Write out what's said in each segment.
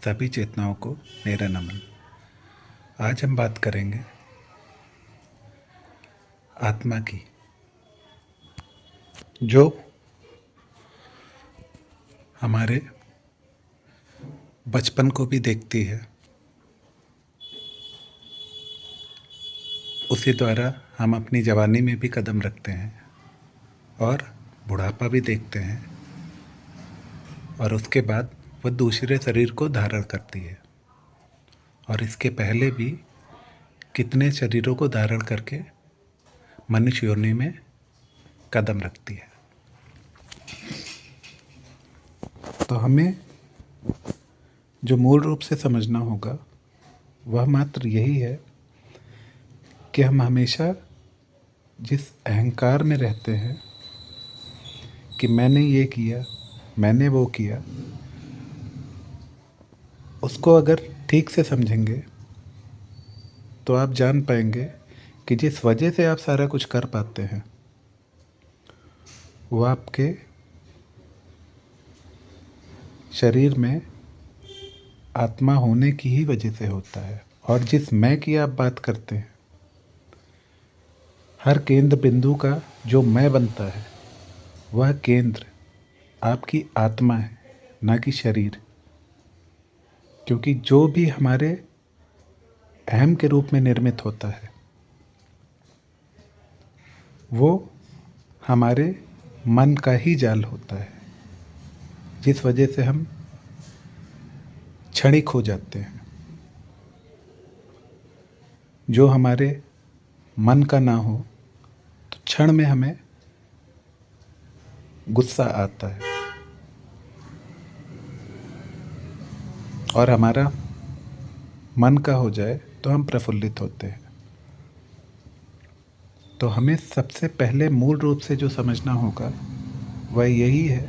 सभी चेतनाओं को मेरा नमन। आज हम बात करेंगे आत्मा की, जो हमारे बचपन को भी देखती है। उसी द्वारा हम अपनी जवानी में भी कदम रखते हैं और बुढ़ापा भी देखते हैं, और उसके बाद वह दूसरे शरीर को धारण करती है और इसके पहले भी कितने शरीरों को धारण करके मनुष्य योनि में कदम रखती है। तो हमें जो मूल रूप से समझना होगा वह मात्र यही है कि हम हमेशा जिस अहंकार में रहते हैं कि मैंने ये किया, मैंने वो किया, उसको अगर ठीक से समझेंगे तो आप जान पाएंगे कि जिस वजह से आप सारा कुछ कर पाते हैं वो आपके शरीर में आत्मा होने की ही वजह से होता है। और जिस मैं की आप बात करते हैं, हर केंद्र बिंदु का जो मैं बनता है वह केंद्र आपकी आत्मा है, ना कि शरीर। क्योंकि जो भी हमारे अहम के रूप में निर्मित होता है वो हमारे मन का ही जाल होता है, जिस वजह से हम क्षणिक हो जाते हैं। जो हमारे मन का ना हो तो क्षण में हमें गुस्सा आता है, और हमारा मन का हो जाए तो हम प्रफुल्लित होते हैं। तो हमें सबसे पहले मूल रूप से जो समझना होगा वह यही है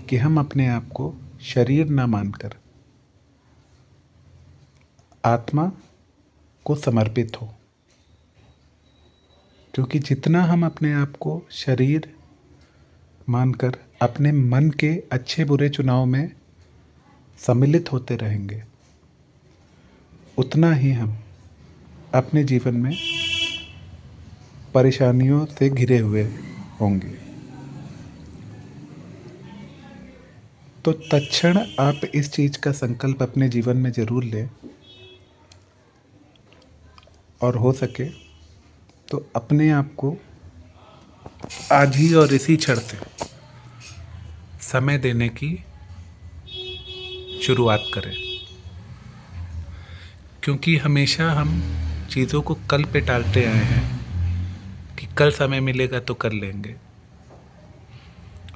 कि हम अपने आप को शरीर ना मानकर आत्मा को समर्पित हो। क्योंकि जितना हम अपने आप को शरीर मानकर अपने मन के अच्छे बुरे चुनाव में सम्मिलित होते रहेंगे, उतना ही हम अपने जीवन में परेशानियों से घिरे हुए होंगे। तो तत्क्षण आप इस चीज़ का संकल्प अपने जीवन में ज़रूर लें, और हो सके तो अपने आप को आज ही और इसी क्षण से समय देने की शुरुआत करें। क्योंकि हमेशा हम चीज़ों को कल पे टालते आए हैं कि कल समय मिलेगा तो कर लेंगे।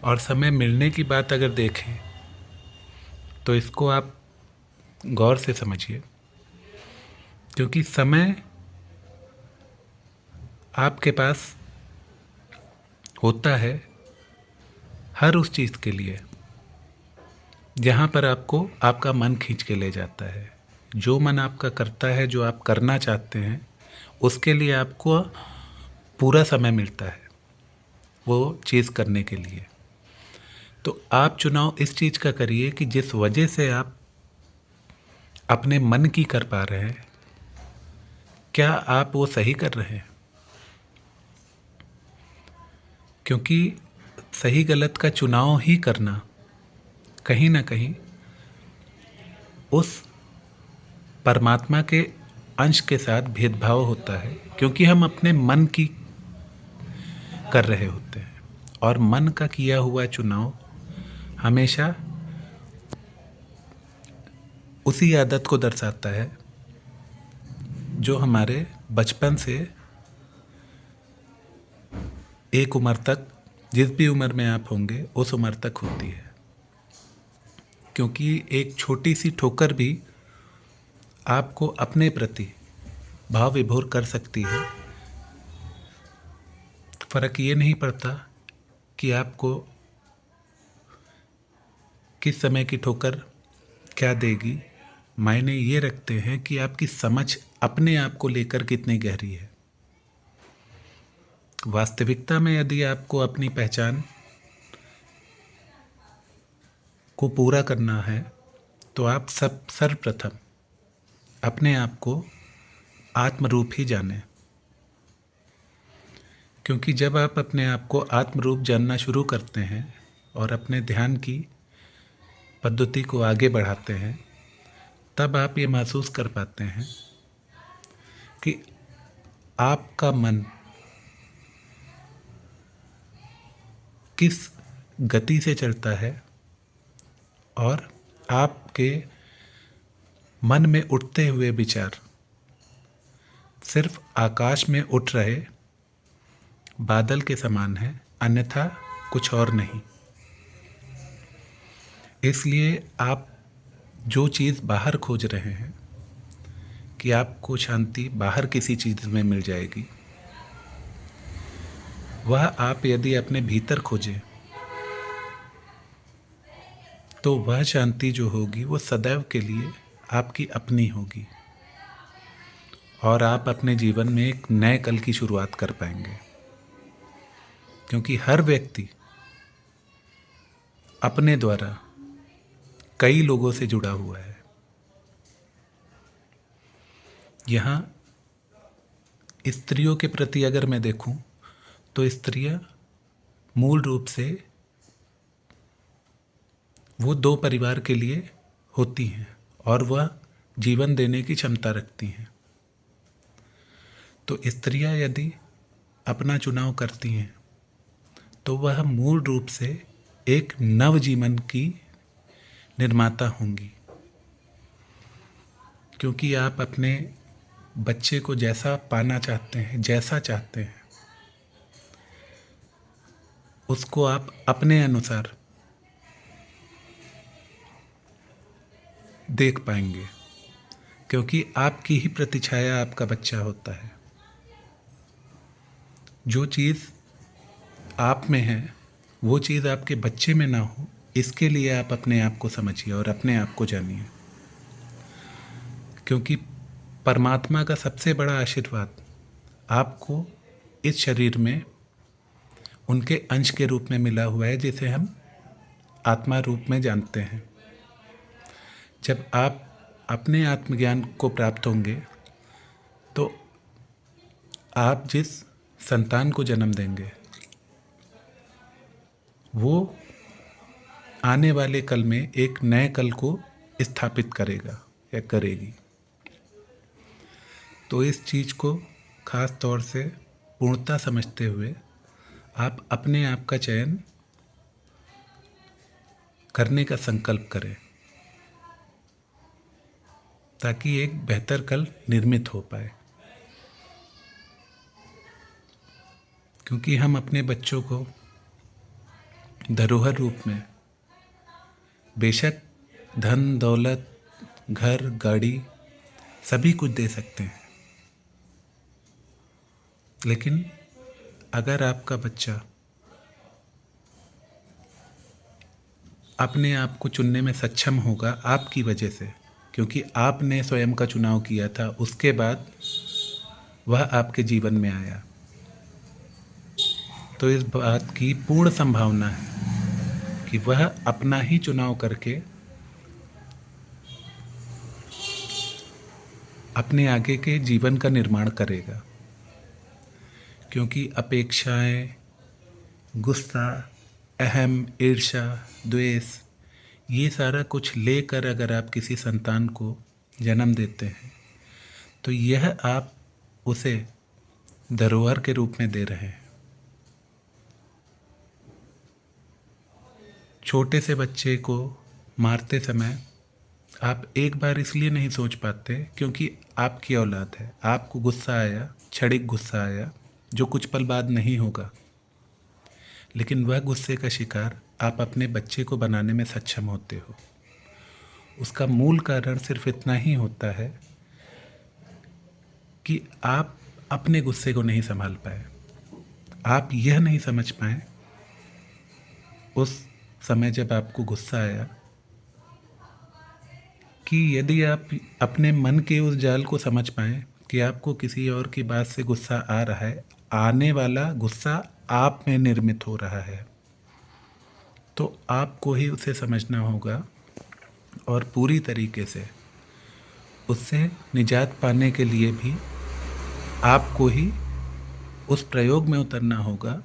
और समय मिलने की बात अगर देखें तो इसको आप गौर से समझिए, क्योंकि समय आपके पास होता है हर उस चीज़ के लिए जहाँ पर आपको आपका मन खींच के ले जाता है। जो मन आपका करता है, जो आप करना चाहते हैं, उसके लिए आपको पूरा समय मिलता है वो चीज़ करने के लिए। तो आप चुनाव इस चीज़ का करिए कि जिस वजह से आप अपने मन की कर पा रहे हैं, क्या आप वो सही कर रहे हैं? क्योंकि सही गलत का चुनाव ही करना कहीं ना कहीं उस परमात्मा के अंश के साथ भेदभाव होता है, क्योंकि हम अपने मन की कर रहे होते हैं। और मन का किया हुआ चुनाव हमेशा उसी आदत को दर्शाता है जो हमारे बचपन से एक उम्र तक, जिस भी उम्र में आप होंगे उस उम्र तक होती है। क्योंकि एक छोटी सी ठोकर भी आपको अपने प्रति भाव विभोर कर सकती है। फर्क ये नहीं पड़ता कि आपको किस समय की ठोकर क्या देगी, मायने ये रखते हैं कि आपकी समझ अपने आप को लेकर कितनी गहरी है। वास्तविकता में यदि आपको अपनी पहचान को पूरा करना है तो आप सर्वप्रथम अपने आप को आत्मरूप ही जानें। क्योंकि जब आप अपने आप को आत्मरूप जानना शुरू करते हैं और अपने ध्यान की पद्धति को आगे बढ़ाते हैं, तब आप ये महसूस कर पाते हैं कि आपका मन किस गति से चलता है और आपके मन में उठते हुए विचार सिर्फ आकाश में उठ रहे बादल के समान है, अन्यथा कुछ और नहीं। इसलिए आप जो चीज़ बाहर खोज रहे हैं कि आपको शांति बाहर किसी चीज़ में मिल जाएगी, वह आप यदि अपने भीतर खोजें तो वह शांति जो होगी वो सदैव के लिए आपकी अपनी होगी और आप अपने जीवन में एक नए कल की शुरुआत कर पाएंगे। क्योंकि हर व्यक्ति अपने द्वारा कई लोगों से जुड़ा हुआ है। यहाँ स्त्रियों के प्रति अगर मैं देखूं तो स्त्रियां मूल रूप से वो दो परिवार के लिए होती हैं और वह जीवन देने की क्षमता रखती हैं। तो स्त्रियां यदि अपना चुनाव करती हैं तो वह मूल रूप से एक नव जीवन की निर्माता होंगी। क्योंकि आप अपने बच्चे को जैसा पाना चाहते हैं, जैसा चाहते हैं, उसको आप अपने अनुसार देख पाएंगे। क्योंकि आपकी ही प्रतिछाया आपका बच्चा होता है। जो चीज़ आप में है वो चीज़ आपके बच्चे में ना हो, इसके लिए आप अपने आप को समझिए और अपने आप को जानिए। क्योंकि परमात्मा का सबसे बड़ा आशीर्वाद आपको इस शरीर में उनके अंश के रूप में मिला हुआ है, जिसे हम आत्मा रूप में जानते हैं। जब आप अपने आत्मज्ञान को प्राप्त होंगे तो आप जिस संतान को जन्म देंगे वो आने वाले कल में एक नए कल को स्थापित करेगा या करेगी। तो इस चीज़ को खास तौर से पूर्णता समझते हुए आप अपने आप का चयन करने का संकल्प करें ताकि एक बेहतर कल निर्मित हो पाए। क्योंकि हम अपने बच्चों को धरोहर रूप में बेशक धन दौलत घर गाड़ी सभी कुछ दे सकते हैं, लेकिन अगर आपका बच्चा अपने आप को चुनने में सक्षम होगा आपकी वजह से, क्योंकि आपने स्वयं का चुनाव किया था, उसके बाद वह आपके जीवन में आया, तो इस बात की पूर्ण संभावना है कि वह अपना ही चुनाव करके अपने आगे के जीवन का निर्माण करेगा। क्योंकि अपेक्षाएं, गुस्सा, अहम, ईर्ष्या, द्वेष, ये सारा कुछ लेकर अगर आप किसी संतान को जन्म देते हैं तो यह आप उसे धरोहर के रूप में दे रहे हैं। छोटे से बच्चे को मारते समय आप एक बार इसलिए नहीं सोच पाते क्योंकि आपकी औलाद है, आपको गुस्सा आया, क्षणिक गुस्सा आया, जो कुछ पल बाद नहीं होगा, लेकिन वह गुस्से का शिकार आप अपने बच्चे को बनाने में सक्षम होते हो। उसका मूल कारण सिर्फ इतना ही होता है कि आप अपने गुस्से को नहीं संभाल पाए, आप यह नहीं समझ पाए उस समय जब आपको गुस्सा आया कि यदि आप अपने मन के उस जाल को समझ पाएँ कि आपको किसी और की बात से गुस्सा आ रहा है, आने वाला गुस्सा आप में निर्मित हो रहा है, तो आपको ही उसे समझना होगा और पूरी तरीके से उससे निजात पाने के लिए भी आपको ही उस प्रयोग में उतरना होगा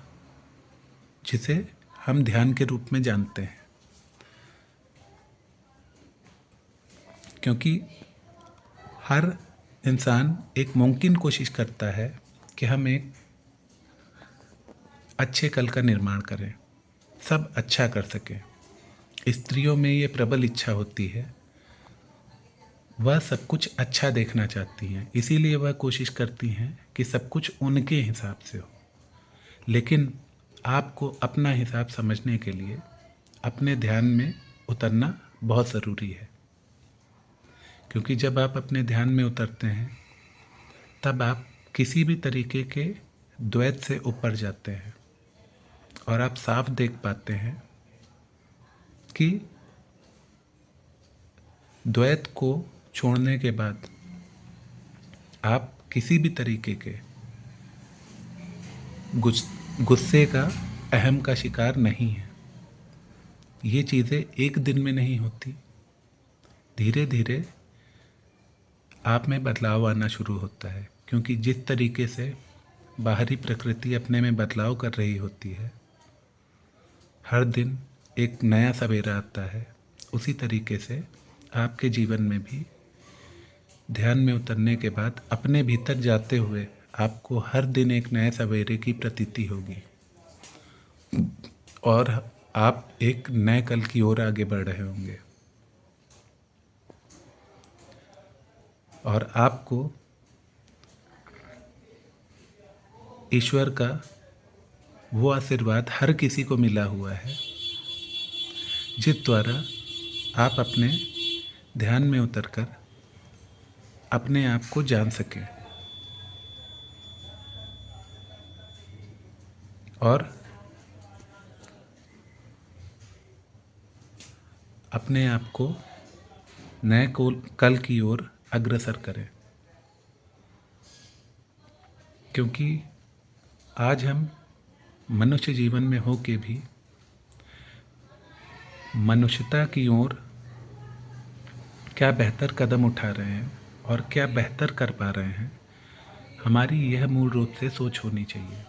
जिसे हम ध्यान के रूप में जानते हैं। क्योंकि हर इंसान एक मुमकिन कोशिश करता है कि हम एक अच्छे कल का निर्माण करें, सब अच्छा कर सकें। स्त्रियों में ये प्रबल इच्छा होती है, वह सब कुछ अच्छा देखना चाहती हैं, इसीलिए वह कोशिश करती हैं कि सब कुछ उनके हिसाब से हो। लेकिन आपको अपना हिसाब समझने के लिए अपने ध्यान में उतरना बहुत ज़रूरी है। क्योंकि जब आप अपने ध्यान में उतरते हैं तब आप किसी भी तरीके के द्वैत से ऊपर जाते हैं और आप साफ देख पाते हैं कि द्वैत को छोड़ने के बाद आप किसी भी तरीके के गुस्से का, अहम का शिकार नहीं हैं। ये चीज़ें एक दिन में नहीं होती, धीरे धीरे आप में बदलाव आना शुरू होता है। क्योंकि जिस तरीके से बाहरी प्रकृति अपने में बदलाव कर रही होती है, हर दिन एक नया सवेरा आता है, उसी तरीके से आपके जीवन में भी ध्यान में उतरने के बाद अपने भीतर जाते हुए आपको हर दिन एक नए सवेरे की प्रतीति होगी और आप एक नए कल की ओर आगे बढ़ रहे होंगे। और आपको ईश्वर का वो आशीर्वाद हर किसी को मिला हुआ है जिस द्वारा आप अपने ध्यान में उतरकर अपने आप को जान सकें और अपने आप को नए कल की ओर अग्रसर करें। क्योंकि आज हम मनुष्य जीवन में हो के भी मनुष्यता की ओर क्या बेहतर कदम उठा रहे हैं और क्या बेहतर कर पा रहे हैं, हमारी यह मूल रूप से सोच होनी चाहिए।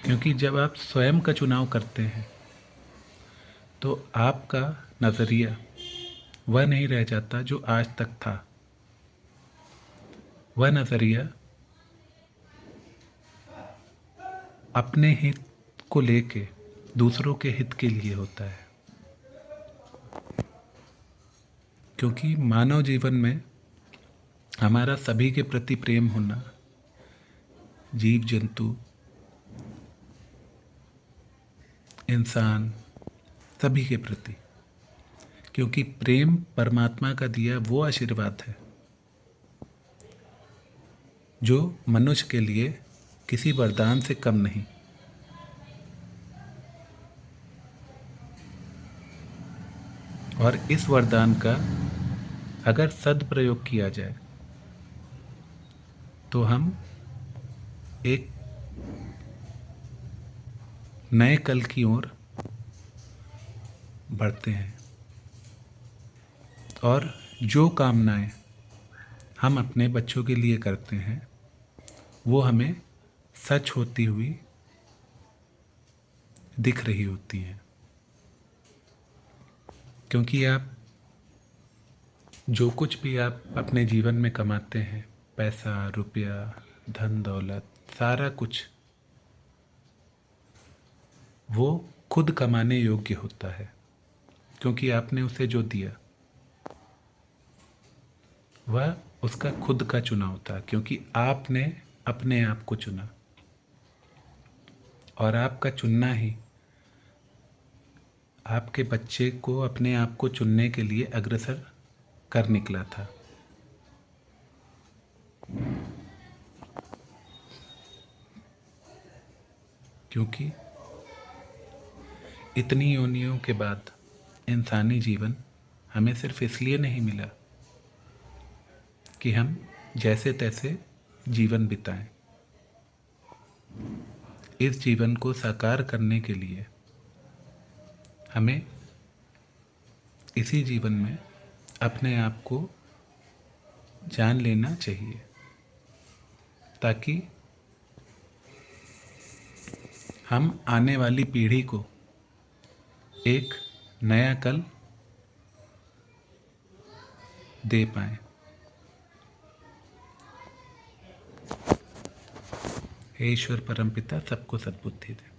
क्योंकि जब आप स्वयं का चुनाव करते हैं तो आपका नज़रिया वह नहीं रह जाता जो आज तक था। वह नज़रिया अपने हित को लेके दूसरों के हित के लिए होता है। क्योंकि मानव जीवन में हमारा सभी के प्रति प्रेम होना, जीव जंतु, इंसान, सभी के प्रति, क्योंकि प्रेम परमात्मा का दिया वो आशीर्वाद है जो मनुष्य के लिए किसी वरदान से कम नहीं। और इस वरदान का अगर सदप्रयोग किया जाए तो हम एक नए कल की ओर बढ़ते हैं और जो कामनाएं हम अपने बच्चों के लिए करते हैं वो हमें सच होती हुई दिख रही होती हैं। क्योंकि आप जो कुछ भी आप अपने जीवन में कमाते हैं, पैसा, रुपया, धन दौलत, सारा कुछ वो खुद कमाने योग्य होता है। क्योंकि आपने उसे जो दिया वह उसका खुद का चुनाव था। क्योंकि आपने अपने आप को चुना और आपका चुनना ही आपके बच्चे को अपने आप को चुनने के लिए अग्रसर कर निकला था। क्योंकि इतनी योनियों के बाद इंसानी जीवन हमें सिर्फ इसलिए नहीं मिला कि हम जैसे तैसे जीवन बिताएं। इस जीवन को साकार करने के लिए हमें इसी जीवन में अपने आप को जान लेना चाहिए, ताकि हम आने वाली पीढ़ी को एक नया कल दे पाएँ। हे ईश्वर परमपिता सबको सद्बुद्धि दे।